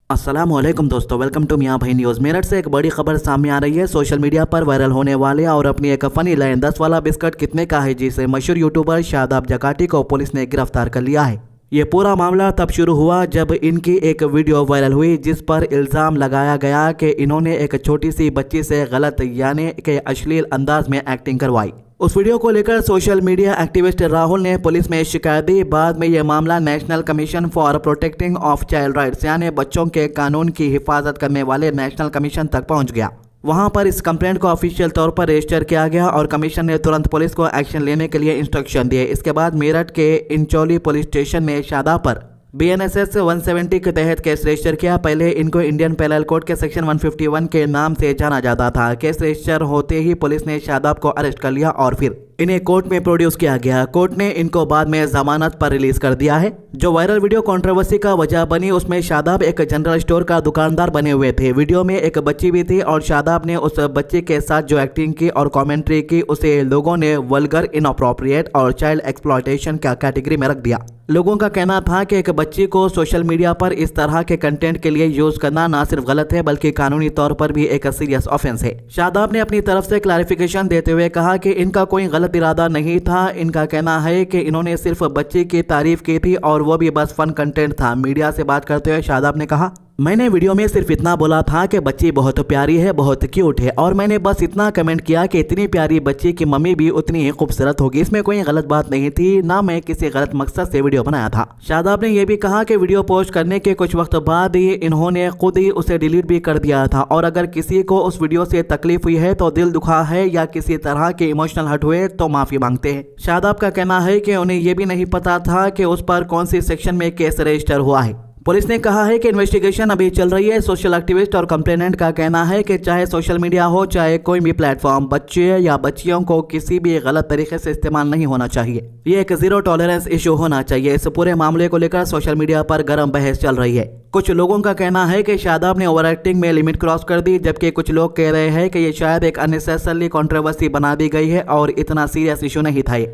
अस्सलामुअलैकुम दोस्तों, welcome to मियां भाई न्यूज़। मेरठ से एक बड़ी खबर सामने आ रही है। सोशल मीडिया पर वायरल होने वाले और अपनी एक फनी लाइन 10 वाला बिस्किट कितने का है जी से मशहूर यूट्यूबर शादाब जकाटी को पुलिस ने गिरफ्तार कर लिया है। ये पूरा मामला तब शुरू हुआ जब इनकी एक वीडियो वायरल हुई जिस पर इल्ज़ाम लगाया गया कि इन्होंने एक छोटी सी बच्ची से गलत यानी कि अश्लील अंदाज में एक्टिंग करवाई। उस वीडियो को लेकर सोशल मीडिया एक्टिविस्ट राहुल ने पुलिस में शिकायत दी। बाद में यह मामला national commission for protecting of child rights यानी बच्चों के कानून की हिफाजत करने वाले नेशनल कमीशन तक पहुंच गया। वहां पर इस कंप्लेंट को ऑफिशियल तौर पर रजिस्टर किया गया और कमीशन ने तुरंत पुलिस को एक्शन लेने के लिए इंस्ट्रक्शन दिए। इसके बाद मेरठ के इंचौली पुलिस स्टेशन में शादाब पर BNSS 170 के तहत केस रजिस्टर किया। पहले इनको इंडियन पेनल कोड के सेक्शन 151 के नाम से जाना जाता था। केस रजिस्टर होते ही पुलिस ने शादाब को अरेस्ट कर लिया और फिर इन्हें कोर्ट में प्रोड्यूस किया गया। कोर्ट ने इनको बाद में जमानत पर रिलीज कर दिया है। जो वायरल वीडियो कंट्रोवर्सी का वजह बनी उसमें शादाब एक जनरल स्टोर का दुकानदार बने हुए थे। वीडियो में एक बच्ची भी थी और शादाब ने उस बच्चे के साथ जो एक्टिंग की और कमेंट्री की उसे लोगों ने वल्गर, इनअप्रोप्रिएट और चाइल्ड एक्सप्लॉयटेशन का कैटेगरी में रख दिया। लोगों का कहना था कि एक बच्ची को सोशल मीडिया पर इस तरह के कंटेंट के लिए यूज करना न सिर्फ गलत है बल्कि कानूनी तौर पर भी एक सीरियस ऑफेंस है। शादाब ने अपनी तरफ से क्लैरिफिकेशन देते हुए कहा कि इनका कोई गलत इरादा नहीं था। इनका कहना है कि इन्होंने सिर्फ बच्ची की तारीफ की थी और वो भी बस फन कंटेंट था। मीडिया से बात करते हुए शादाब ने कहा, मैंने वीडियो में सिर्फ इतना बोला था कि बच्ची बहुत प्यारी है, बहुत क्यूट है और मैंने बस इतना कमेंट किया कि इतनी प्यारी बच्ची की मम्मी भी उतनी ही खूबसूरत होगी। इसमें कोई गलत बात नहीं थी, ना मैं किसी गलत मकसद से वीडियो बनाया था। शादाब ने यह भी कहा कि वीडियो पोस्ट करने के कुछ वक्त बाद ही इन्होंने खुद ही उसे डिलीट भी कर दिया था और अगर किसी को उस वीडियो से तकलीफ हुई है तो दिल दुखा है या किसी तरह के इमोशनल हर्ट हुए तो माफी मांगते हैं। शादाब का कहना है कि उन्हें यह भी नहीं पता था कि उस पर कौन सी सेक्शन में केस रजिस्टर हुआ है। पुलिस ने कहा है कि इन्वेस्टिगेशन अभी चल रही है। सोशल एक्टिविस्ट और कंप्लेनेंट का कहना है कि चाहे सोशल मीडिया हो चाहे कोई भी प्लेटफॉर्म, बच्चे या बच्चियों को किसी भी गलत तरीके से इस्तेमाल नहीं होना चाहिए। ये एक जीरो टॉलरेंस इशू होना चाहिए। इस पूरे मामले को लेकर सोशल मीडिया पर गर्म बहस चल रही है। कुछ लोगों का कहना है कि शादाब ने ओवर एक्टिंग में लिमिट क्रॉस कर दी, जबकि कुछ लोग कह रहे हैं कि ये शायद एक अननेसेसरी कंट्रोवर्सी बना दी गई है और इतना सीरियस इशू नहीं था।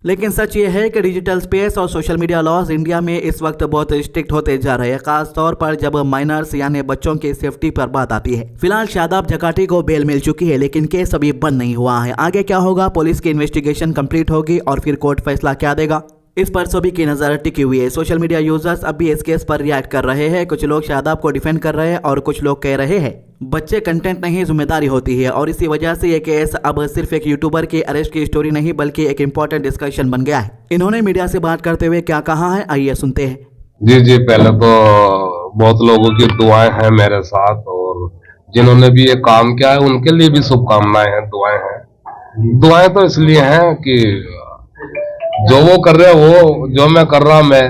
लेकिन सच ये है कि डिजिटल स्पेस और सोशल मीडिया लॉज इंडिया में इस वक्त बहुत स्ट्रिक्ट होते जा रहे हैं, खास तौर पर जब माइनर्स यानी बच्चों की सेफ्टी पर बात आती है। फिलहाल शादाब जकाटी को बेल मिल चुकी है लेकिन केस अभी बंद नहीं हुआ है। आगे क्या होगा, पुलिस की इन्वेस्टिगेशन कंप्लीट होगी और फिर कोर्ट फैसला क्या देगा, इस पर सभी की नजर टिकी हुई है। सोशल मीडिया यूजर्स अब भी इस केस पर रिएक्ट कर रहे हैं। कुछ लोग शादाब को डिफेंड कर रहे हैं और कुछ लोग कह रहे हैं बच्चे कंटेंट नहीं जिम्मेदारी होती है और इसी वजह से ये केस अब सिर्फ एक यूट्यूबर की अरेस्ट की स्टोरी नहीं बल्कि एक इम्पोर्टेंट डिस्कशन बन गया है। इन्होंने मीडिया से बात करते हुए क्या कहा है, आइए सुनते हैं। जी, पहले तो बहुत लोगों की दुआएं हैं मेरे साथ और जिन्होंने भी ये काम किया है उनके लिए भी शुभकामनाएं हैं, दुआएं हैं। दुआएं तो इसलिए हैं कि जो वो कर रहे हैं वो जो मैं कर रहा मैं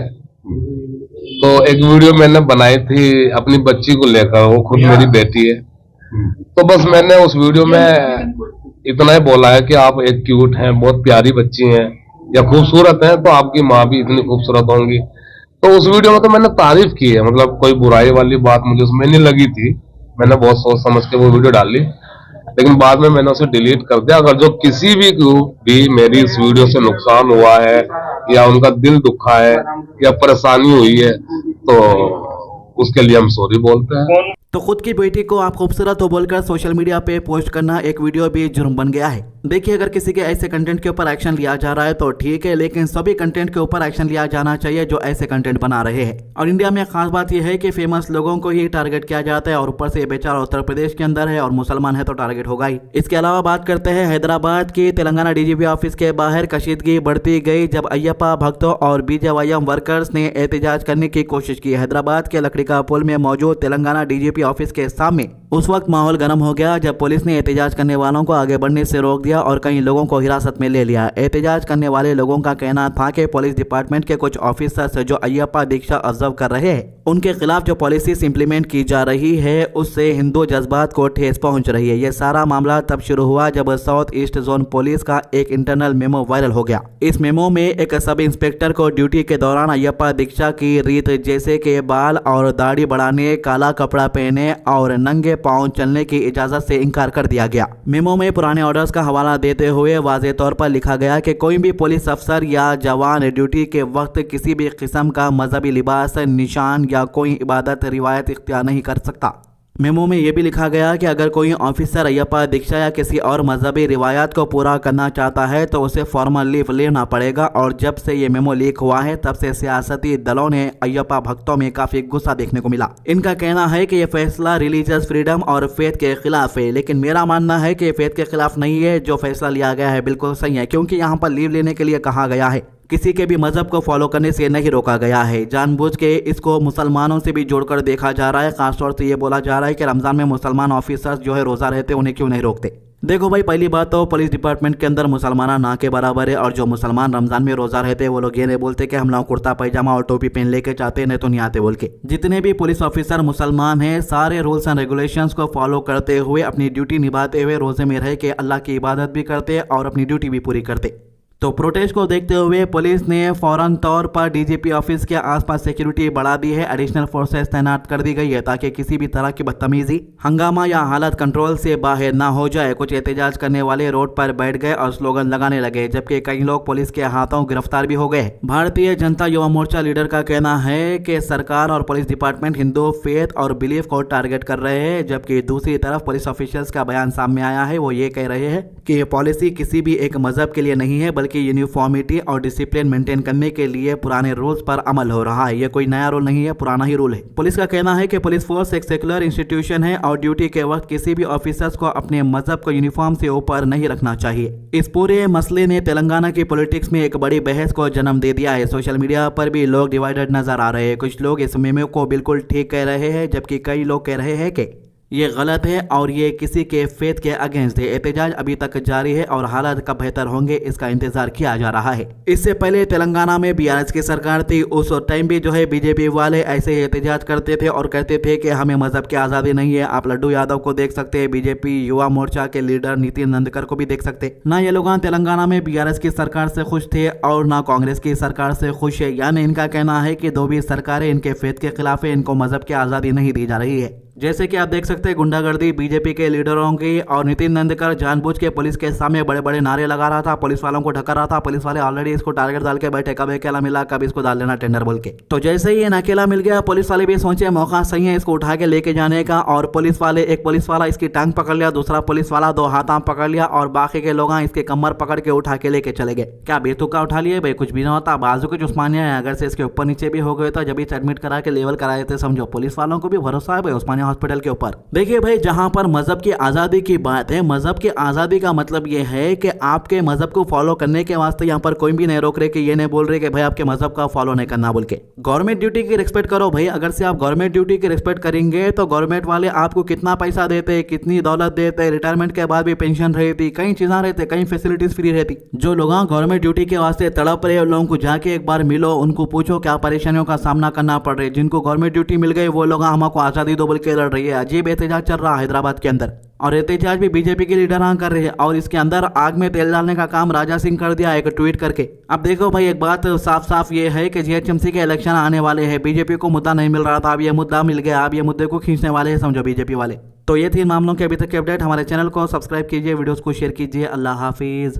तो एक वीडियो मैंने बनाई थी अपनी बच्ची को लेकर, वो खुद मेरी बेटी है। तो बस मैंने उस वीडियो में इतना ही बोला है कि आप एक क्यूट हैं, बहुत प्यारी बच्ची हैं या खूबसूरत हैं तो आपकी माँ भी इतनी खूबसूरत होंगी। तो उस वीडियो में तो मैंने तारीफ की है, मतलब कोई बुराई वाली बात मुझे उसमें नहीं लगी थी। मैंने बहुत सोच समझ के वो वीडियो डाली लेकिन बाद में मैंने उसे डिलीट कर दिया। अगर जो किसी भी मेरी इस वीडियो से नुकसान हुआ है या उनका दिल दुखा है या परेशानी हुई है तो उसके लिए हम सॉरी बोलते हैं। तो खुद की बेटी को आप खूबसूरत हो बोलकर सोशल मीडिया पे पोस्ट करना एक वीडियो भी जुर्म बन गया है। देखिए, अगर किसी के ऐसे कंटेंट के ऊपर एक्शन लिया जा रहा है तो ठीक है, लेकिन सभी कंटेंट के ऊपर एक्शन लिया जाना चाहिए जो ऐसे कंटेंट बना रहे हैं। और इंडिया में खास बात यह है कि फेमस लोगों को ही टारगेट किया जाता है और ऊपर से बेचारा उत्तर प्रदेश के अंदर है और मुसलमान है तो टारगेट होगा ही। इसके अलावा बात करते हैं हैदराबाद की। तेलंगाना DGP ऑफिस के बाहर कशीदगी बढ़ती गई जब अय्यप्पा भक्तों और BJYM वर्कर्स ने एहतजाज करने की कोशिश की। हैदराबाद के लकड़ी का पुल में मौजूद तेलंगाना DGP ऑफिस के सामने उस वक्त माहौल गर्म हो गया जब पुलिस ने एहतजाज करने वालों को आगे बढ़ने से रोक दिया और कई लोगों को हिरासत में ले लिया। एहतजाज करने वाले लोगों का कहना था कि पुलिस डिपार्टमेंट के कुछ ऑफिसर्स जो अय्यप्पा दीक्षा ऑब्जर्व कर रहे हैं उनके खिलाफ जो पॉलिसीज इंप्लीमेंट की जा रही है उससे हिंदू जज्बात को ठेस पहुंच रही है। यह सारा मामला तब शुरू हुआ जब साउथ ईस्ट जोन पुलिस का एक इंटरनल मेमो वायरल हो गया। इस मेमो में एक सब इंस्पेक्टर को ड्यूटी के दौरान अय्यप्पा दीक्षा की रीत जैसे कि बाल और दाढ़ी बढ़ाने, काला कपड़ा पहने और नंगे हुए पांव चलने की इजाजत से इनकार कर दिया गया। मेमो में पुराने ऑर्डर्स का हवाला देते हुए वाज़ेह तौर पर लिखा गया कि कोई भी पुलिस अफसर या जवान ड्यूटी के वक्त किसी भी किस्म का मजहबी लिबास, निशान या कोई इबादत रिवायत इख्तियार नहीं कर सकता। मेमो में यह भी लिखा गया कि अगर कोई ऑफिसर अय्यप्पा दीक्षा या किसी और मजहबी रिवायत को पूरा करना चाहता है तो उसे फॉर्मल लीव लेना पड़ेगा। और जब से ये मेमो लीक हुआ है तब से सियासती दलों ने अय्यप्पा भक्तों में काफी गुस्सा देखने को मिला। इनका कहना है कि यह फैसला रिलीजियस फ्रीडम और फेथ के खिलाफ है, लेकिन मेरा मानना है कि फेथ के खिलाफ नहीं है। जो फैसला लिया गया है बिल्कुल सही है, क्योंकि यहाँ पर लीव लेने के लिए कहा गया है, किसी के भी मजहब को फॉलो करने से नहीं रोका गया है। जानबूझ के इसको मुसलमानों से भी जोड़कर देखा जा रहा है। खासतौर से ये बोला जा रहा है कि रमजान में मुसलमान ऑफिसर्स जो है रोजा रहते उन्हें क्यों नहीं रोकते। देखो भाई, पहली बात तो पुलिस डिपार्टमेंट के अंदर मुसलमान ना के बराबर है, और जो मुसलमान रमजान में रोजा रहते हैं वो लोग ये नहीं बोलते कि हम लोग कुर्ता पैजामा और टोपी पहन लेके चाहते नहीं तो नहीं आते बोल के। जितने भी पुलिस ऑफिसर मुसलमान हैं सारे रूल्स एंड रेगुलेशंस को फॉलो करते हुए अपनी ड्यूटी निभाते हुए रोजे में रह के अल्लाह की इबादत भी करते और अपनी ड्यूटी भी पूरी करते। तो प्रोटेस्ट को देखते हुए पुलिस ने फौरन तौर पर डीजीपी ऑफिस के आसपास सिक्योरिटी बढ़ा दी है। एडिशनल फोर्सेस तैनात कर दी गई है ताकि किसी भी तरह की बदतमीजी, हंगामा या हालत कंट्रोल से बाहर ना हो जाए। कुछ एहतजाज करने वाले रोड पर बैठ गए और स्लोगन लगाने लगे, जबकि कई लोग पुलिस के हाथों गिरफ्तार भी हो गए। भारतीय जनता युवा मोर्चा लीडर का कहना है कि सरकार और पुलिस डिपार्टमेंट हिंदू फेथ और बिलीफ को टारगेट कर रहे हैं, जबकि दूसरी तरफ पुलिस ऑफिशियल्स का बयान सामने आया है। वो ये कह रहे हैं कि ये पॉलिसी किसी भी एक मजहब के लिए नहीं है, बल्कि यूनिफॉर्मिटी और डिसिप्लिन मेंटेन करने के लिए पुराने रूल्स पर अमल हो रहा है। ये कोई नया रूल नहीं है, पुराना ही रूल है। पुलिस का कहना है कि पुलिस फोर्स एक सेक्युलर इंस्टीट्यूशन है और ड्यूटी के वक्त किसी भी ऑफिसर्स को अपने मजहब को यूनिफॉर्म से ऊपर नहीं रखना चाहिए। इस पूरे मसले ने तेलंगाना की पॉलिटिक्स में एक बड़ी बहस को जन्म दे दिया है। सोशल मीडिया पर भी लोग डिवाइडेड नजर आ रहे हैं। कुछ लोग इस मेमो को बिल्कुल ठीक कह रहे हैं, जबकि कई लोग कह रहे हैं कि ये गलत है और ये किसी के फेथ के अगेंस्ट है। एहतजाज अभी तक जारी है और हालात कब बेहतर होंगे इसका इंतजार किया जा रहा है। इससे पहले तेलंगाना में बीआरएस की सरकार थी, उस टाइम भी जो है बीजेपी वाले ऐसे ही एहतजाज करते थे और कहते थे कि हमें मजहब की आज़ादी नहीं है। आप लड्डू यादव को देख सकते हैं, बीजेपी युवा मोर्चा के लीडर नितिन नंदकर को भी देख सकते। ना ये लोग तेलंगाना में बीआरएस की सरकार से खुश थे और ना कांग्रेस की सरकार से खुश है। यानी इनका कहना है कि दो भी सरकारें इनके फेथ के खिलाफ है, इनको मजहब की आज़ादी नहीं दी जा रही है। जैसे कि आप देख सकते हैं गुंडागर्दी बीजेपी के लीडरों की, और नितिन नंदकर जानबूझ के पुलिस के सामने बड़े बड़े नारे लगा रहा था, पुलिस वालों को ढका रहा था। पुलिस वाले ऑलरेडी इसको टारगेट डाल के बैठे, कब अकेला मिला कब इसको डाल लेना टेंडर बोल के। तो जैसे ही अकेला मिल गया पुलिस वाले भी सोचे मौका सही है इसको उठा के लेके जाने का, और पुलिस वाले, एक पुलिस वाला इसकी टांग पकड़ लिया, दूसरा पुलिस वाला दो हाथां पकड़ लिया और बाकी के लोग इसके कमर पकड़ के उठा के लेके चले गए। क्या बेतुका उठा लिए भाई, कुछ भी ना होता। बाजू कुछ उस्मानिया है, अगर से इसके ऊपर नीचे भी हो गए तो जब एडमिट करा के लेवल कराए थे समझो। पुलिस वालों को भी भरोसा है भाई उस्मानिया हॉस्पिटल के ऊपर। देखिए भाई, जहां पर मजहब की आज़ादी की बात है, मजहब की आज़ादी का मतलब यह है कि आपके मजहब को फॉलो करने के वास्ते यहाँ पर कोई भी नहीं रोक रहे कि ये नहीं बोल रहे कि भाई आपके मजहब का फॉलो नहीं करना बोल के। गवर्नमेंट ड्यूटी की रिस्पेक्ट करो भाई। अगर से आप गवर्नमेंट ड्यूटी की रिस्पेक्ट करेंगे तो गवर्नमेंट वाले आपको कितना पैसा देते, कितनी दौलत देते, रिटायरमेंट के बाद भी पेंशन रहती, कई चीज़ें रहती, कई फैसिलिटीज फ्री रहती। जो लोग गवर्नमेंट ड्यूटी के वास्ते तड़प रहे लोगों को जाके एक बार मिलो, उनको पूछो क्या परेशानियों का सामना करना पड़ रहा है। जिनको गवर्नमेंट ड्यूटी मिल गई वो लोग हमको आज़ादी दो बोल के लड़ रही है। अजीब एहतजाज चल रहा है हैदराबाद के अंदर, और एहतजाज भी बीजेपी के लीडर कर रहे हैं, और इसके अंदर आग में तेल डालने का काम राजा सिंह कर दिया एक ट्वीट करके। अब देखो भाई, एक बात साफ साफ ये है कि जीएचएमसी के इलेक्शन आने वाले हैं। बीजेपी को मुद्दा नहीं मिल रहा था, अब ये मुद्दा मिल गया, अब ये मुद्दे को खींचने वाले हैं समझो बीजेपी वाले। तो ये थी मामलों के अभी तक के अपडेट। हमारे चैनल को सब्सक्राइब कीजिए, वीडियोस को शेयर कीजिए। अल्लाह हाफिज।